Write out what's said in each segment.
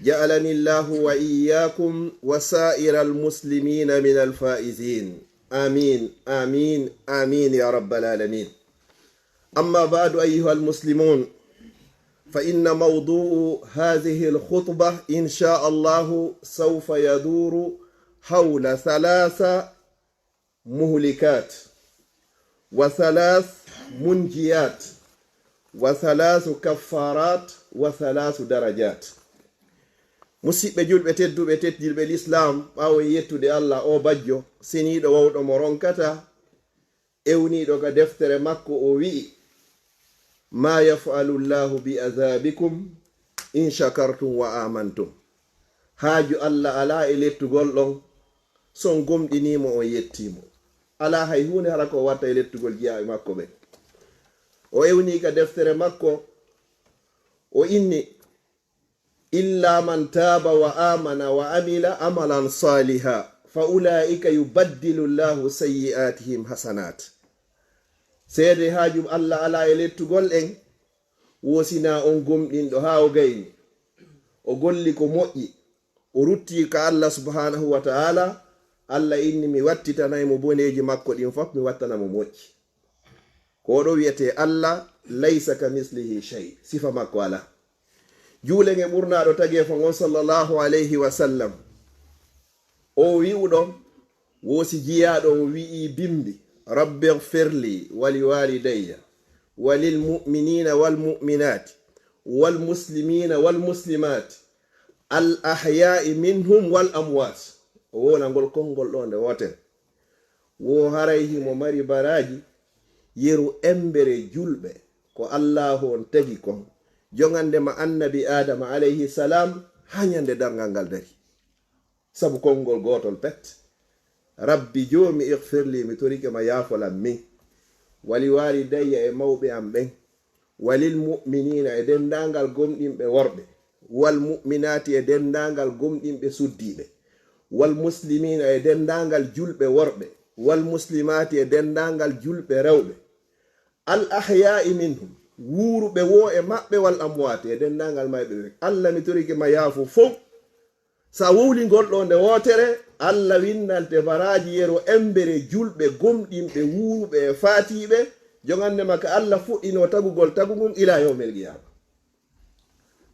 جعلني الله وإياكم وسائر المسلمين من الفائزين. آمين آمين آمين يا رب العالمين. أما بعد أيها المسلمون، فإن موضوع هذه الخطبة إن شاء الله سوف يدور حول 3 مهلكات و3 منجيات و3 كفارات و3 درجات. musidɓe julɓe tedduɓe teddilɓe l'islam, ɓawo yettude Allah o bajjo seniɗo wawɗo mo ronkata, ewniɗo ka deftere makko o wi'i: ma yafalu llahu bi azabikum in shakartum wa amantum. haaju Allah ala e lettugol ɗon son gomɗinimo on yettimo. ala hay hunde hara ko watta e lettugol jiyaɓe makko ɓe. o ewni ka deftere makko o inni: illa man taba wa amana wa amila amalan saliha fa ulaika yubaddilu llahu sayyi'atihim hasanat. seede haajum Allah ala e lettugol en wosina on gomɗinɗo ha o gayni, o golli ko moƴƴi, o rutti ka Allah subhanahu wa ta'ala. Allah inni: mi wattitanaymo boneji makko ɗin fof, mi wattanamo moƴƴi. ko ɗo wiyete Allah laysa ka mislihi shay, sifa makko ala. juulenge ɓurnaɗo tagi fo on sallallahu alayhi wa sallam o wi'uɗo wosi jiyaɗo o wi'i bimbi: rabbi ighfirli wa liwalidayya wa lilmu'minina walmu'minati walmuslimina walmuslimat al ahya'i minhum wal amwat. o wonangol konngol ɗo nde woten wo harayhimo mari baraji yeru embere julɓe ko Allah on tagi kon jongande ma annabi adama alayhi salam ha nyande dargal ngal dari, sabu konngol gotol pet: rabbi jomi ighfirli, mi torike ma yafolam min, wali walidayya e mawɓe am ɓen, walil mu'minina e dendangal gomɗinɓe worɓe, wal mu'minati e dendangal gomɗinɓe suddiɓe, wal muslimina e dendangal julɓe worɓe, wal muslimati e dendangal julɓe rewɓe, al ahya'i minhum, wuruɓe wo e maɓɓe, wal amwati e dendangal mayɓe ɓe. Allah mi torike ma yaafo fof. sa wowli ngol ɗo nde wotere, Allah winnante baraji yero embere julɓe gomɗinɓe wuruɓe e faatiɓe jongande makka Allah fuɗɗino tagugol tagugum ila yawmel qiyama.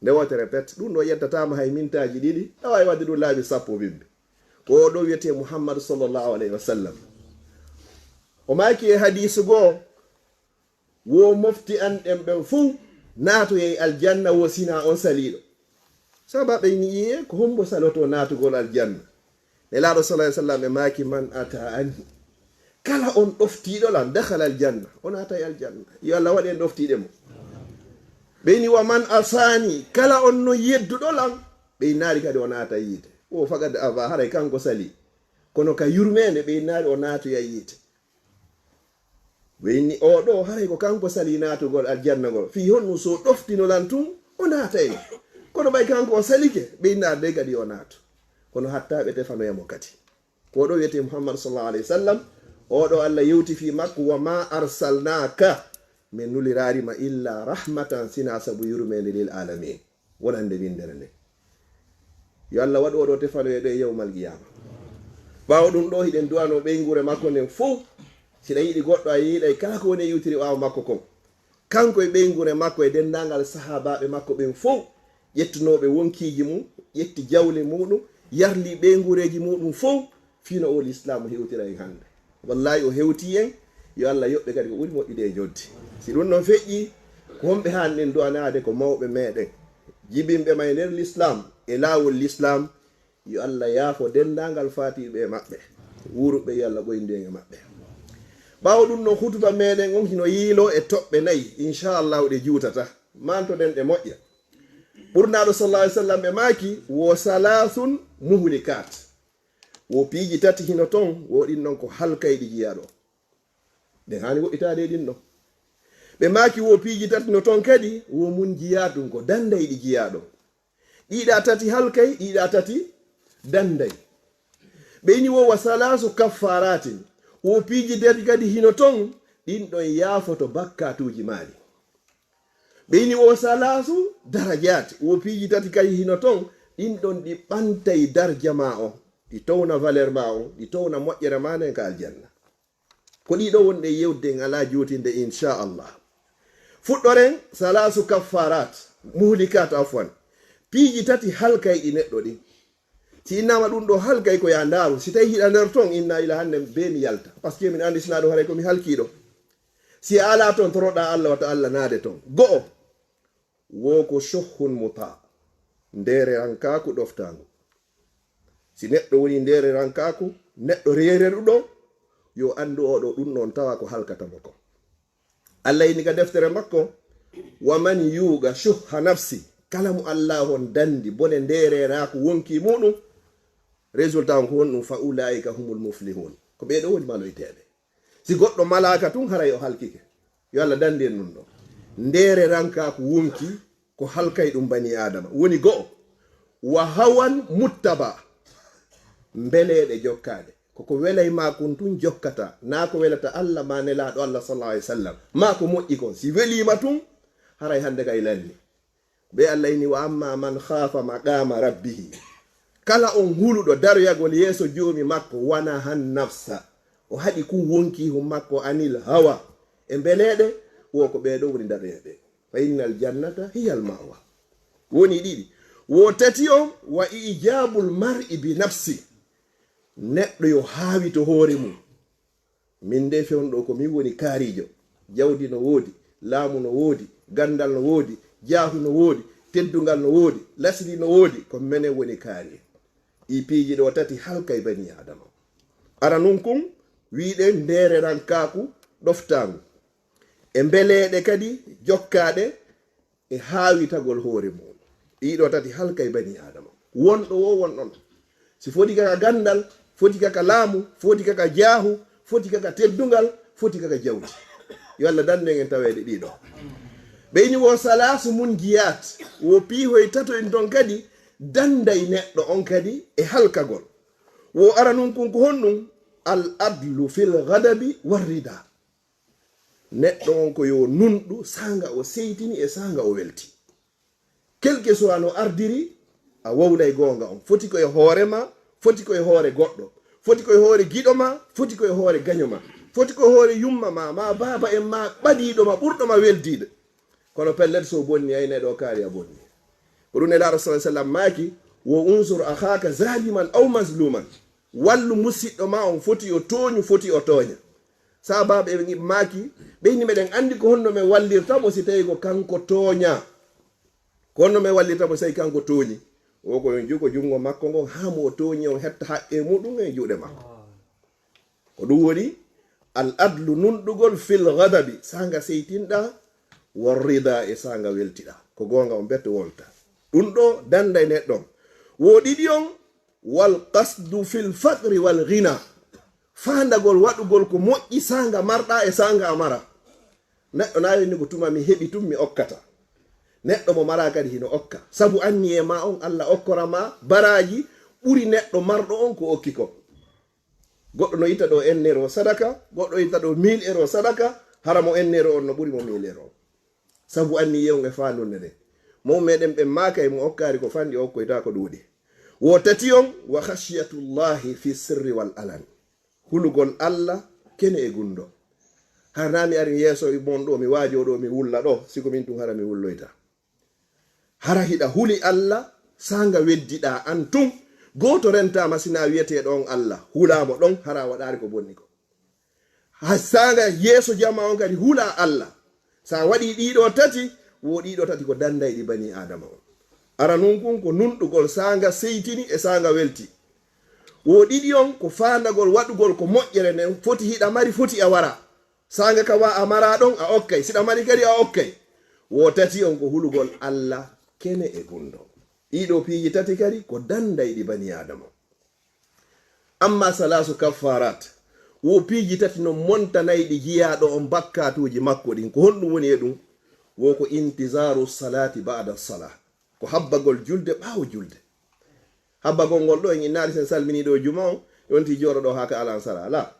nde wotere pet. ɗum ɗo yettatama hay mintaji ɗiɗi, awawi wadde ɗum laabi 10 bimbi. ko ɗo wiyete Muhammad sallallahu alayhi wa sallam. o maki e hadisu goo: wo mofti an ɗen ɓen fuu naatoye aljanna wo sina on saliɗo. sabaɓe niye ko hombo saloto natugol aljanna. nelaɗo sallallahu alaihi wasallam e maki: man ata anni, kala on ɗoftiɗo lan dakhala aljanna, on ata aljanna. yo Allah waɗi en ɗoftiɗe mo. ɓeyni wa man asani, kala on no yedduɗo lan, ɓey naari kadi on ata yiite. o fagade ava haray kanko sali, kono ka yurmede ɓey naari o natoya yiite. ɓeyni oɗo haray ko kanko sali natugol aljanna gol, fi honno so ɗoftino lan tun o natayno, kono ɓay kanko o salike ɓey naarde kadi o naato. kono hatta ɓe tefanoyamo kadi. ko ɗo wiyete Muhammad sallallahu alayhi wa sallam, oɗo Allah yewti fi makko: wa ma arsalnaka, min nulirarima illa rahmatan, sina sabu yurmede lil alamin. wonande windere nde. yo Allah waɗu oɗo tefanoye ɗo e yawmal qiyama. ɓawo ɗum ɗo hiɗen duwano ɓeygure makko nden fof. siɗa yiɗi goɗɗo a yiiɗay kala ko woni yewtiri ɓawo makko kon, kanko e ɓeygure makko e dendangal sahabaɓe makko ɓen fof ƴettunoɓe wonkiji mum, ƴetti jawle muɗum, yarli ɓeygureji muɗum fof, fino o l'islam hewtira en hande. wallahi o hewti en. yo Allah yoɓɓe kadi ko ɓuri moƴƴude e joddi. si ɗum noon feƴƴi, ko homɓe hanɗen duwanade ko mawɓe meɗen jibinɓe may nder l'islam e lawol l'islam. yo Allah yaafo dendangal fatiɓe e maɓɓe, wuruɓe yo Allah ɓoyndi e maɓɓe. ɓawo ɗum no hutuba meɗen on hino yiilo e toɓɓe 4 inchallahu ɗe juutata, mantoɗen ɗe moƴƴa. ɓurnaɗo sallallahu alaihi wasallam ɓe maki: wo 3 muhlikat, wo piiji 3 hino ton, wo ɗin non ko halkayɗi jiyaɗo ɗe hani woɗɗitade ɗin ɗon. ɓe maki wo piiji 3 no ton kadi wo mun jiyaɗum ko dandayɗi jiyaɗo. ɗiɗa 3 halkay, ɗiɗa 3 danday. ɓeyni wo wa 3 kaffaratin, wo piiji 3 kadi hino ton, ɗin ɗon yaafoto bakkatuji maɗi. ɓeyni wo salasu darajat, wo piiji 3 kadi hino ton, ɗin ɗon ɗi ɓantay darja ma o, ɗi towna valeur ma o, ɗi towna moƴƴere ma nden ka aljanna. Ko ɗiɗo wonɗe yewden ala jotinde inchallah. Fuɗɗoren salasu kaffarat muhlikat afwan, piiji tati halkay ɗi neɗɗo ɗin. Si innama ɗum ɗo halkay ko ya ndaru, si tawi hiɗa nder ton inna ila hande be mi yalta, par ce que min andi sina ɗo haray komi halkiɗo. Si ala ton toroɗa Allah wata Allah naade ton. Go'o woko shohhun muta, ndere rankaku ɗoftagu. Si neɗɗo woni ndere rankaku, neɗɗo rereruɗo, yo andu oɗo ɗum non tawa ko halkatamo ko. Allah ini ka deftere makko, wa man yuga shuhha nafsi, kala mo Allah hon dandi bone ndereraku wonki muɗum, résultat on ko won ɗum fa ulaika humul muflihun, ko ɓeɗo woni maloyteɓe. Si goɗɗo malaka tun haray o halkike, yo Allah dandi en ɗum ɗo. Ndere rankaku wonki ko halkay ɗum bani adama woni go'o, wa hawan muttaba, mbeleɗe jokkade, koko welay ma kun tun jokkata, na ko welata Allah ma nelaɗo Allah sallallahu alaihi wasallam ma ko moƴƴi kon. Si welima tun haray hande kay lanni. Be Allah ini wa amma man khafa maqama rabbihi, kala on huluɗo daroyagol yeso joomi makko, wana han nafsa, o haɗi ku wonki hum makko anil hawa, e mbeleɗe, wo ko ɓeɗo woni daroyeɓe. Fa innal jannata hiyal mawa. Woni ɗiɗi. Wo tati on wa ijabul mar'i bi nafsi, neɗɗo yo haawi to hoore mum. Min de fewno ɗo ko min woni kaarijo, jawdi no woodi, laamu no woodi, gandal no woodi, jaahu no woodi, teddungal no woodi, lasri no woodi, ko menen woni kaari. I piiji ɗo tati halkay bani adama. Ara nun kun wiiɗen ndere rankaku ɗoftagu, e mbeleɗe kadi jokkaɗe, e haawitagol hoore mum. Ɗiɗo tati halkay bani adama. Wonɗo wo wonɗon, si foti kaka gandal, foti kaka laamu, foti kaka jaahu, foti kaka teddungal, foti kaka jawdi. Yo Allah danden en taweɗe ɗiɗo. Ɓeyni wo salasu mun giyat, wo piihoy tato en ton kadi danday neɗɗo on kadi e halkagol. Wo ara nun kun ko honɗum al adlu fil ghadabi warrida. Neɗɗo on ko yo nunɗu sanga o seytini e sanga o welti. Quelque soit no ardiri, a wawlay gonga on. Foti ko e hoore ma, foti ko e hoore goɗɗo, foti ko e hoore giɗo ma, foti ko e hoore gaño ma, foti ko e hoore yumma ma baba en ma ɓaɗiɗo ma ɓurɗo ma weldiɗo. Kono pellet so bonni ayne ɗo kaari a bonni. Ko ɗum nelaɗo sallallahu alaihi wasallam maaki, wo unsur akhaka zaliman aw mazluman, wallu musidɗo ma on foti o tooñu, foti o tooña. Sabaɓe ɓe maaki, ɓeyni meɗen andi ko honno men wallirtamo si tawi ko kanko tooña, ko honno men wallirtamo si tawi kanko tooñi. O ko yon juko jungo makko ngon hamo tooñi on hetta haqqe muɗum e juuɗe makko. Ko ɗum woni al adlu nunɗugol fil ghadabi, sanga seytinɗa, warrida e sanga weltiɗa, ko gonga on betto wolta. Ɗum ɗo danda e neɗɗon. Wo ɗiɗi on wal qasdu fil faqri wal ghina, fandagol waɗugol ko moƴƴi sanga marɗa e sanga amara. Neɗɗo nawini ko tuma mi heɓi tum mi okkata. Neɗɗo mo mara kadi hino okka, sabu anni e ma on Allah okkora ma baraji ɓuri neɗɗo marɗo on ko okki ko. Goɗɗo no ita ɗo ennero sadaka, goɗɗo ita ɗo 1000 euro sadaka, hara mo ennero on no ɓuri mo 1000 euro. Sabu anni yewnge fandunde nde. Mo meɗen ɓe maaka e mo okkari ko fandi okkoyta ko ɗuuɗi. Wo tati on wa khashiyatullahi fi sirri wal alan, hulugol Allah kene e gundo. Har nami ari yeso mon ɗo mi waajo ɗo mi wulla ɗo, siko min tun hara mi wulloyta. Hara hiɗa huli Allah sanga weddiɗa an tun, goto rentama sina wiyeteɗo on Allah, hulamo ɗon hara waɗari ko bonni ko. Ha sanga yeso jama on kadi hula Allah. Sa waɗi ɗiɗo tati, wo ɗiɗo tati ko dandayɗi bani adama on. Ara nun kun ko nunɗugol sanga seytini e sanga welti. Wo ɗiɗi on ko fandagol waɗugol ko moƴƴere nden foti hiɗa mari foti a wara. Sanga ka wa a mara ɗon a okkay, siɗa mari kadi a okkay. Wo tati on ko hulugol Allah kene e gundo. Ɗiɗo piiji tati kadi ko dandayɗi bani adama. Amma salasu kaffarat, wo piiji tati no montanayɗi jiyaɗo on bakkatuji makko ɗin, ko honɗum woni e ɗum, wo ko intizaru salati ba'da salah, ko habbagol julde ɓawo julde. Habbagol ngol ɗo en innari sen salmini ɗo juma on, yonti joro ɗo haka alansara ala.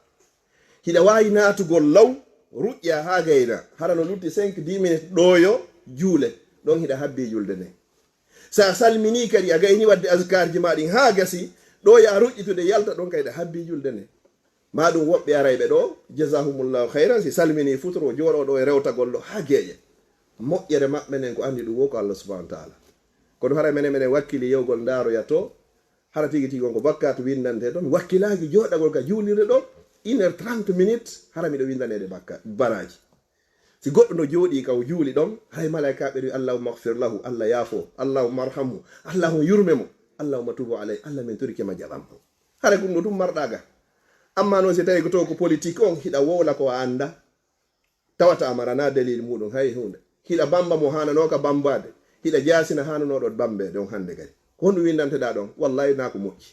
Hiɗa wawi natugol law, ruƴƴa ha gayna, hara no lutti 5-10 minutes ɗoyo juule, ɗon hiɗa habbi julde nde. sa salmini kadi a gayni wadde azkarji maɗin ha gasi ɗo ya ruƴƴitude yalta ɗon kayde habbi julde nde ma ɗum woɓɓe arayɓe ɗo jazahumullahu hayran si salmini futoro joɗo ɗo e rewtagol ɗo ha geeƴe moƴƴere maɓɓe nen ko andi ɗum wo ko Allah subhanahu wa ta'ala kono hara menen wakkili yewgol ndaroya to hara tigi tigi ko bakkatu windante ɗon wakkilaki joɗagol ka juulirde ɗo 1h30 minutes hara miɗo windanede baraji si goɗɗo no jooɗi ka o juuli ɗon hay malaikaɓe wi allahumma ighfir lahu allah yaafo allahumma arhamhu allahumma yurme mo allahumma tubu alay allah min turikema jaɓam hara ɗum ɗo ɗum marɗaga amma noon si tawi ko to ko politique on hiɗa wowla ko a anda tawata amarana dalil muɗum hay hunde hiɗa bamba mo hanano ka bambade hiɗa jasina hananoɗo bambe ɗon hande kadi ko honɗum windanteɗa ɗon wallahi na ko moƴƴi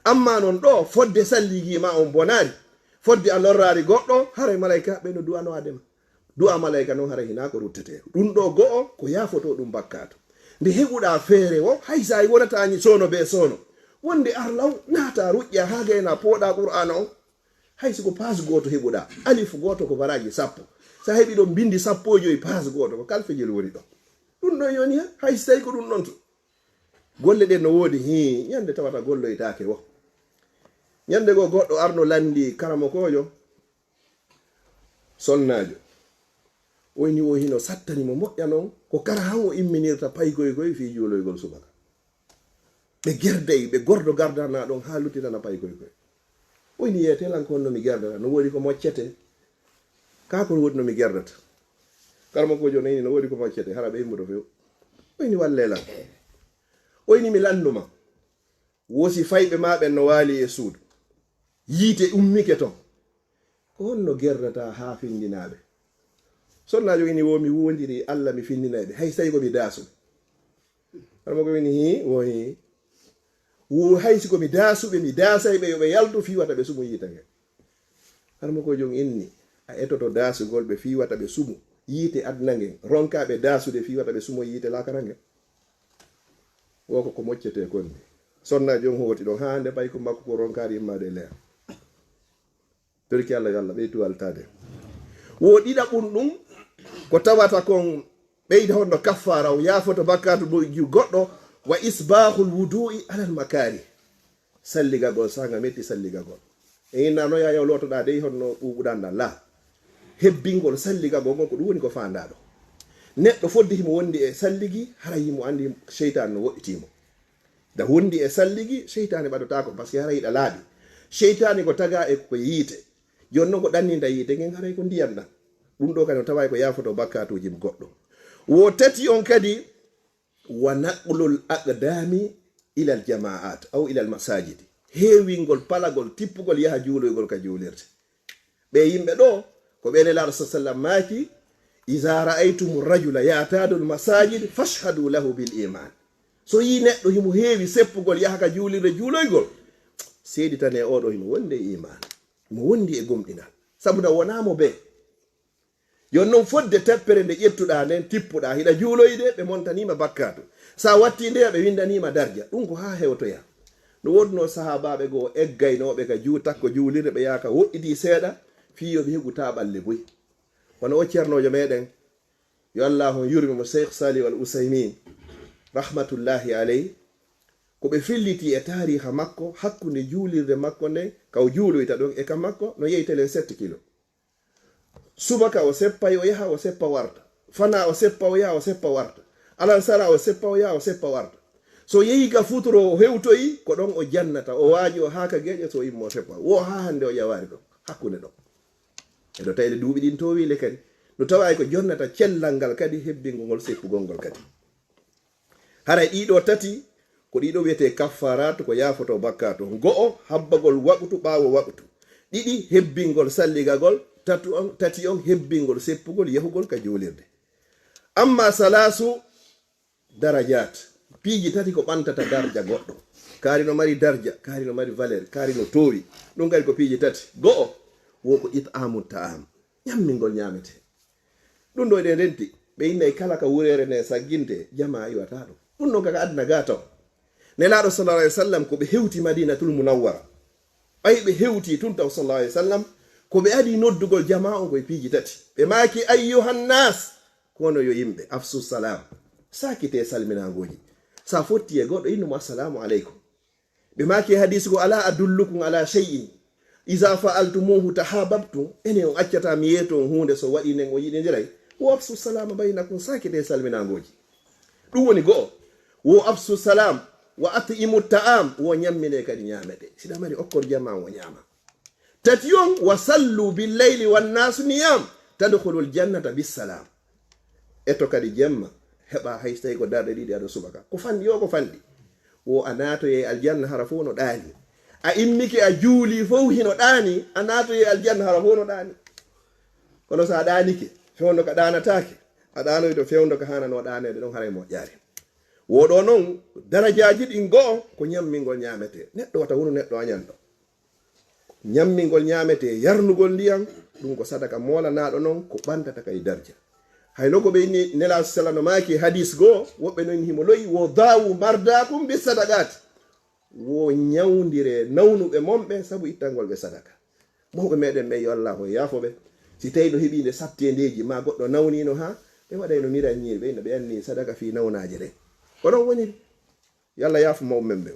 amma noon ɗo fodde salligima on bonari fodde a lorrari goɗɗo haray malaikaɓe no du'ano adema du'a malaika noon haray hina ko ruttete ɗum ɗo go'o ko yafoto ɗum bakkato nde heɓuɗa feere o hay sa wonatañi sono be sono wonde arlaw naata ruƴƴa ha gayna pooɗa qur'ana on hay siko pas goto heɓuɗa alif goto ko baraji 10 sa heɓi ɗo bindi 15 pas goto ko kalfejel woni ɗo ɗum ɗo yoni hay so tawi ko ɗum ɗon to golle ɗen no woodi ñande tawata golloytake wo ñande go goɗɗo arno landi karamo kojo sonnajo oyni o hino sattani mo moƴƴa noon ko kara han o imminirta paygoygoy fi juuloygol subaka ɓe gerday ɓe gordo gardana ɗon ha luttitana paygoygoy oyni yetelan ko honno mi gerdata no woodi ko moccete ka ko woodi no mi gerdata karamo kojo nayni no woodi ko moccete hara ɓe yimmuɗo few oyni wallelan oyni mi landuma wosi fayɓe maɓen no waali e suudu yiite ummike ton ko honno gerdata ha findinaɓe sonnajo ini wo mi wondiri Allah mi findinaɓe hay tawi ko mi daasuɓe harmo ko wini wo hay siko mi daasuɓe mi daasayɓe yoɓe yaltu fiwata ɓe sumu yiitange harmo ko jom inni a etoto daasugol ɓe fiwata ɓe sumu yiite adnange ronkaɓe daasude fiwata ɓe sumo yiite lakarange woko ko moccete konni sonna jom hooti ɗon ha nde ɓay ko makko ko ronkari immade leer torki Allah yo Allah ɓey tuwaltade wo ɗiɗa ɗum ko tawata kon ɓeyda honno kaffara o yaafoto bakkatu goɗɗo wa isbahul wudu'i alal makari salligagol sanga metti salligagol e inna no yayaw lotoɗa dey honno ɓuɓuɗanɗa la hebbingol salligagol gon ko ɗum woni ko fandaɗo neɗɗo foddi himo wondi e salligi hara yimo andi cheytane no woɗɗitimo da wondi e salligi cheytane ɓaɗotako par ce que hara yiɗa laaɓi cheytane ko taga e ko yiite joni noon ko ɗanninta yiite gen haray ko ndiyam ɗam ɗum ɗo kadi no tawa ko yafoto bakkatuji goɗɗo wo tati on kadi wa naqlul aqdami ilal jama'at aw ilal masajid heewingol palagol tippugol yaha juuloygol ka juulirde ɓe yimɓe ɗo ko ɓe nelaɗo sallam maaki iza ra'aytum rajula ya'tadul masajid fashhadu lahu bil iman so yi neɗɗo himo heewi seppugol yaha ka juulirde juuloygol seedi tan e oɗo himo wondi e iman himo wondi e gomɗinal sabuda wonamo be yon noon fodde teppere nde ƴettuɗa nden tippuɗa hiɗa juuloyde ɓe montanima bakkatu sa watti ndeya ɓe windanima darja ɗum ko ha hewtoya no wodno sahabaɓe goo eggaynoɓe ka takko juulirde ɓe yaaka woɗɗiti seeɗa fiyoɓe heɓu taɓalle boy wono o ceernojo meɗen yo Allah on yurmimo cheikh Salih al Usaymin rahmatullahi aleyh ko ɓe filliti e tariha makko hakkunde juulirde makko nde kaw juuloyta ɗon e ka makko no yeytelen 7 kilo subaka o seppay o yaha o seppa warta fana o seppa o yaha o seppa warta alansara o seppa o yaha o seppa warta so yehi ka futuro o hewtoyi ko ɗon o jannata o waaji o haaka geƴe so immo seppa wo ha hande o ƴawari ɗon hakkunde ɗon eɗo tawde duuɓi ɗin to wile kadi no tawa ko jonnata cellal ngal kadi hebbingol ngol seppugol ngol kadi haray ɗiɗo tati ko ɗiɗo wiyete kaffarat ko yafoto bakkato go'o habbagol waɓutu ɓaawo waɓutu ɗiɗi hebbingol salligagol tati on hebbingol seppugol yahugol ka juulirde amma salasu darajat piiji tati ko ɓantata darja goɗɗo kaari no mari darja kaari no mari valeur kaari no towi ɗum kadi ko piiji tati go'o woko it'amu ta'am ñammingol ñamete ɗum ɗo eɗen renti ɓe innay kala ka wurere nde sagginte jama iwata ɗum ɗum ɗon kaka adna ga taw nelaɗo sallallahu alaihi wasallam ko ɓe hewti madinatul munawwara ɓay ɓe hewti tun taw sallallahu alaihi wasallam ko ɓe adi noddugol jama on koye piiji tati ɓe maaki ayyuhan nas kono yo yimɓe afsu salam sakite salminagoji sa fotti e goɗɗo innuma assalamu aleykum. ɓe maki hadis go ala adullukum ala shay'in iza fa'altumuhu tahabbtum, ene on accata mi yeto on hunde so waɗi nen o yiɗi ndiray wo absu salama baynakum, sakide salminagoji. ɗum woni go'o wo absu salam wa atimu ta'am, wo nyammine kadi nyamete sida mari okkor jamma wo nyama. tati on wa sallu bil layli wan nasu niyam tadkhulul jannata bis salam. eto kadi jemma heba haystay ko darde didi ado subaka ko fandi yo ko fandi wo anato ye aljanna harafo no dani a immiki a juuli fof hino dani anato ye aljanna harafo no dani kono sa danike fewndo ka danataake a dano to fewndo ka hana no danede don haray mo jaari wodo non darajaaji din go ko nyammingol nyamete neddo wata wono neddo anyando nyammingol nyamete yarnugol ndiyam dum ko sadaka mola naado non ko bantata kay darja hayno ko be ni nela sallallahu maki hadis go wobbe non himo loyi wo dawu mardakum bi sadakat wo nyawndire nawnube mombe sabu ittangol be sadaka mawbe meden be yo Allah ko yafobe si taydo hebinde sattendeji ma goddo nawnino ha be wadayno mira nyir be anni sadaka fi nawnaaje de kono woni yalla yafu mawbe membe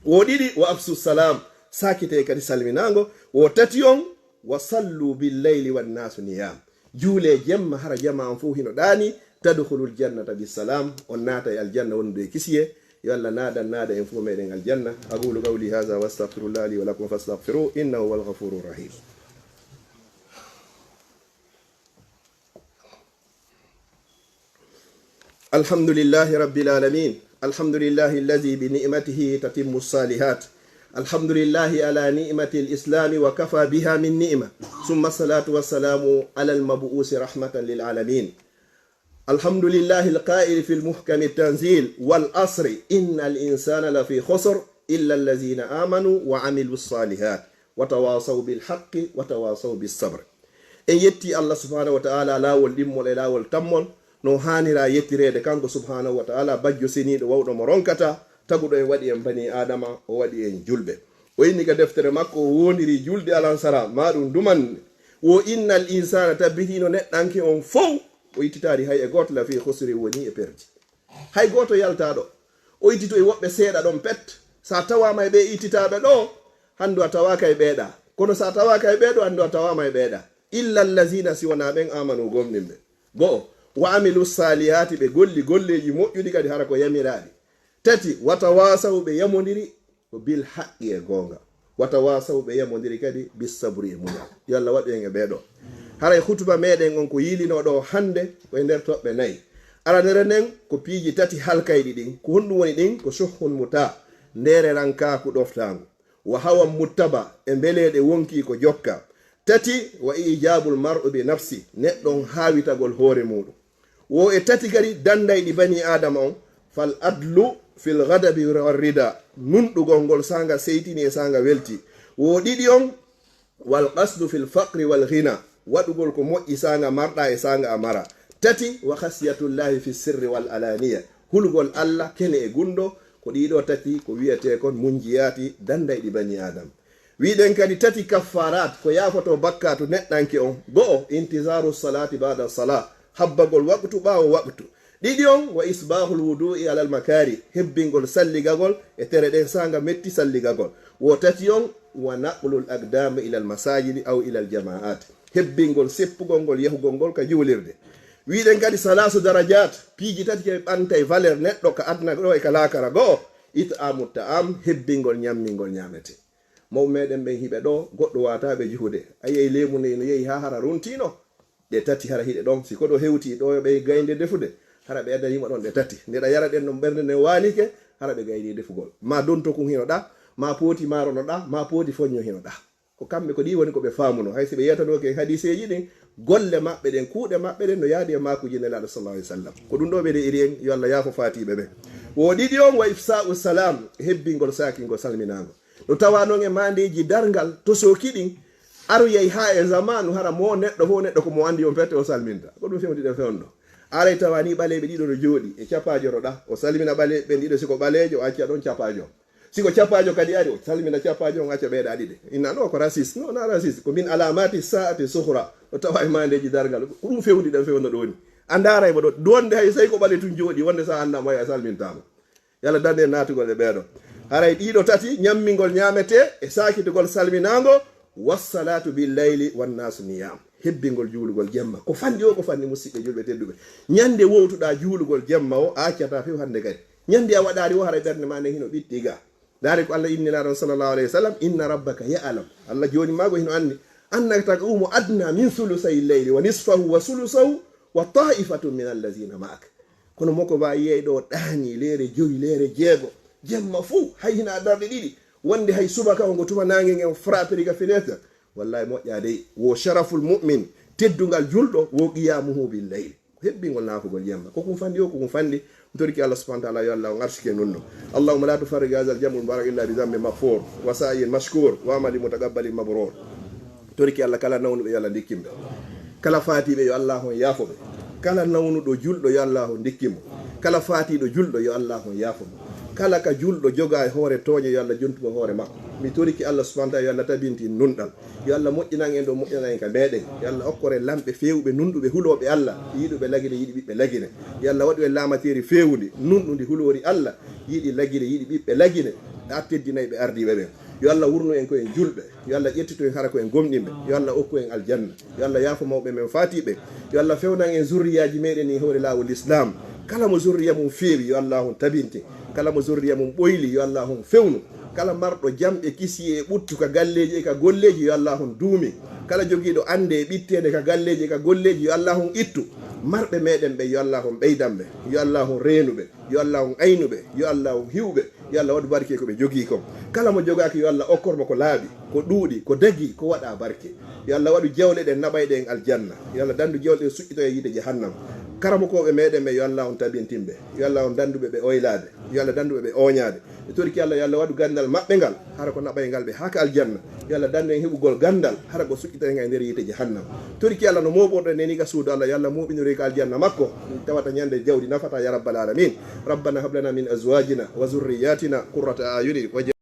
wo didi wa afsu salam sakite kadi salminango wo tatiyon wa sallu bil layli wan nasu niyam juule jemma hara jama on fu hino dani tadkhulul jannata bisalam on nata al janna wonde kisiye yalla nada en fu meden al janna aqulu qawli hadha wastaghfirullah li wa lakum fastaghfiru innahu wal ghafurur rahim. alhamdulillahi rabbil alamin alhamdulillahi alladhi bi ni'matihi tatimmu as-salihat الحمد لله على نعمة الإسلام وكفى بها من نعمة ثم الصلاة والسلام على المبعوث رحمة للعالمين. الحمد لله القائل في المحكم التنزيل والأصر إن الإنسان لفي خسر إلا الذين آمنوا وعملوا الصالحات وتواصوا بالحق وتواصوا بالصبر. إن يتي الله سبحانه وتعالى لا والدمول لا والتمول no hanira yettirede kanko subhanahu wa ta'ala bajjo senido wawdo mo ronkata tagudo en wadi en bani adama o wadi en julbe o inni ka deftere makko o wondiri julde alansara madum duman wo innal insana tabihino neddanke on fow o ittitari hay e goto la fi khusri woni e perdi hay goto yaltado o ittito e wobbe seeda don pet sa tawama e be ittitabe do hando atawaka e beeda kono sa tawaka e beedo hando atawama e beeda illa allazina siwana ben amanu gomnimbe go wa amilu salihati be golleji moƴƴudi kadi hara ko yamiradi. tati watawasaw be yamondiri bil haqqi e gonga watawasaw be yamondiri kadi bis sabri e muñal yalla wadi en e beedo hara khutba meden on ko yilino do hande ko nder tobbe nayi aranere nen ko piiji tati halkaydi din ko hondu woni din ko suhun muta ndere ranka ku doftango wa hawa muttaba e belede wonki ko jokka. tati wa ijabul mar'u bi nafsi neddon hawitagol hore mudu wo e tati gari dandaydi bani adama on fal adlu fil ghadabi war rida nundugol ngol sanga seytini e sanga welti wo didi on wal qasdu fil faqri wal ghina wadugol ko moƴƴi sanga marda e sanga amara. tati wa khasiyatullahi fi sirri wal alaniya hulgol Allah kene e gundo ko dido tati ko wiyete kon munjiyati dandaydi bani adam. wiiden kadi tati kaffarat ko yafoto bakkatu neddanke on go intizaru salati ba'da salat habbagol waqtu bawo waqtu. ɗiɗi on wa isbahul wudu'i alal makari hebbingol salligagol e tere den sanga metti salligagol. wo tati on wa naqlul aqdam ila al masajidi aw ila al jama'at hebbingol seppugol ngol yahugol ngol ka juulirde. wiiden kadi salasu darajat piiji tati ke bantay valeur neddo ka adna do e ka lakara go it'amu ta'am hebbingol nyammingol nyamete. maw meden ben hibe do goddo watabe juhude ayey lemu ne no yehi ha hara runtino de tati hara hide don si ko do hewti do be gaynde defude hara be adda yima don de tati ndeda yara den no bernde ne walike hara be gaydi defugol ma don to kun hino da ma poti maro no da ma poti fonyo hino da ko kambe ko di woni ko be famuno hay si be yeta do ke hadiseji din golle mabbe den kuude mabbe den no yaadi e makuji ne la sallallahu alaihi wasallam ko dum do be de iri yo Allah yafo fatibe be wo didi on wa ifsa'u salam hebbingol sakingol salminango no tawano nge mandeji dargal to sokidin aru yai ha e zamanu hara mo neddo ko mo andi on fete o salminta ko dum fewdi de fewndo are tawani balebe dido no jodi e chapajo roda o salmina bale be dido siko balejo accia don chapajo siko chapajo kadi ari o salmina chapajo on accia beeda dide inna no ko racist no na racist ko min alamati sa'ati sukhra o tawai mandeji dargal ko dum fewdi de fewndo doni andara e bodo donde hay sai ko bale tun jodi wonde sa anda mo ya salmintama yalla dande natugol e ɓeeɗo haray ɗiɗo tati ñammingol ñamete e sakitugol salminango wassalatu billayli wannasu niyam hebbingol juulugol jemma ko fandi o ko fandi musidɓe julɓe tedduɓe ñande wowtuɗa juulugol jemma o a accata few hande kadi ñande a waɗari o haray ɓernde ma nde hino ɓittiga daari ko Allah inniraɗon sallllahu alayhi wa sallam inna rabbaka ya'lam Allah joni mago hino anndi annaka taqumu adna min sulusay leyli wa nisfahu wa sulusahu wa ta'ifatun min allazina ma'ak kono moko mbawi yeyɗo ɗaani leere joyi leere jeego jemma fuu hay hina darɗe ɗiɗi wonde hay subaka o ngo tuma nangue ngen frappiri ka fenêtre wallahi moƴƴade wo sharaful mu'min teddugal julɗo wo qiyamuhu bil leyli hebbingol nafugol jemma kokum fandi o kokum fandi toriki Allah subhanahu wa ta'ala yo Allah ngarshike nunno allahumma la tufarrig hadha al-jam'u mubarak illa bi dhanbi maghfur wa sa'in mashkur wa amali mutaqabbalin mabrur toriki Allah kala nawnuɓe yo Allah dikkimɓe kala fatiɓe yo Allah hon yafoɓe kala nawnuɗo julɗo yo Allah hon dikkimo kala fatiɗo julɗo yo Allah hon yafomo kala ka julɗo joga e hoore tooño yo Allah jontumo hoore makko mi toriki Allah subhanahu wa ta'ala yo Allah tabinti nunɗal yo Allah moƴƴinan en ɗo moƴƴinan en ka meɗen yo Allah okkore lamɓe fewɓe nunɗuɓe huloɓe Allah yiɗuɓe lagine yiɗi ɓiɓɓe lagine yo Allah waɗu e lamateri fewndi nunɗudi hulori Allah yiɗi lagine yiɗi ɓiɓɓe lagine teddinayi ɓe ardiɓe ɓen yo Allah wurnu en koyen julɓe yo Allah ƴettito en hara koyen gomɗinɓe yo Allah okku en aljanna yo Allah yaafo mawɓe men fatiɓe yo Allah fewnan en zurriyaji meɗen ni hoore lawol islam kala mo zurriya mum feewi yo Allah hon tabinte kala mo zurriya mum ɓoyli yo Allah hon fewnu kala marɗo jamɓe kisi e ɓuttu ka galleji e ka golleji yo Allah hon duumi kala jogiiɗo ande e ɓittede ka galleji e ka golleji yo Allah hon ittu marɓe meɗen ɓe yo Allah hon ɓeydanɓe yo Allah hon reenuɓe yo Allah hon aynuɓe yo Allah hon hiwɓe yo Allah waɗu barke ko ɓe jogii kon kala mo jogaki yo Allah okkormo ko laaɓi ko ɗuuɗi ko dagi ko waɗa barke yo Allah waɗu jewle ɗe naɓayɗe en aljanna yo Allah dandu jewle ɗe suƴƴito e yiide jahannam karamokoɓe meɗen ɓe yo Allah on tabintinɓe yo Allah on danduɓe ɓe oylade yo Allah danduɓe ɓe oñade e torki Allah yo Allah waɗu gandal maɓɓe ngal hara ko naɓay ngal ɓe haka aljanna yo Allah dandu en heɓugol gandal hara ko suƴƴita en e nder yiite jahannam torki Allah no moɓorɗo neni ka suudu Allah yo Allah moɓinori ka aljanna makko tawata ñande jawdi nafata ya rabbal alamin rabbana hablana min azwajina wa zurriyatina qurrata ayunin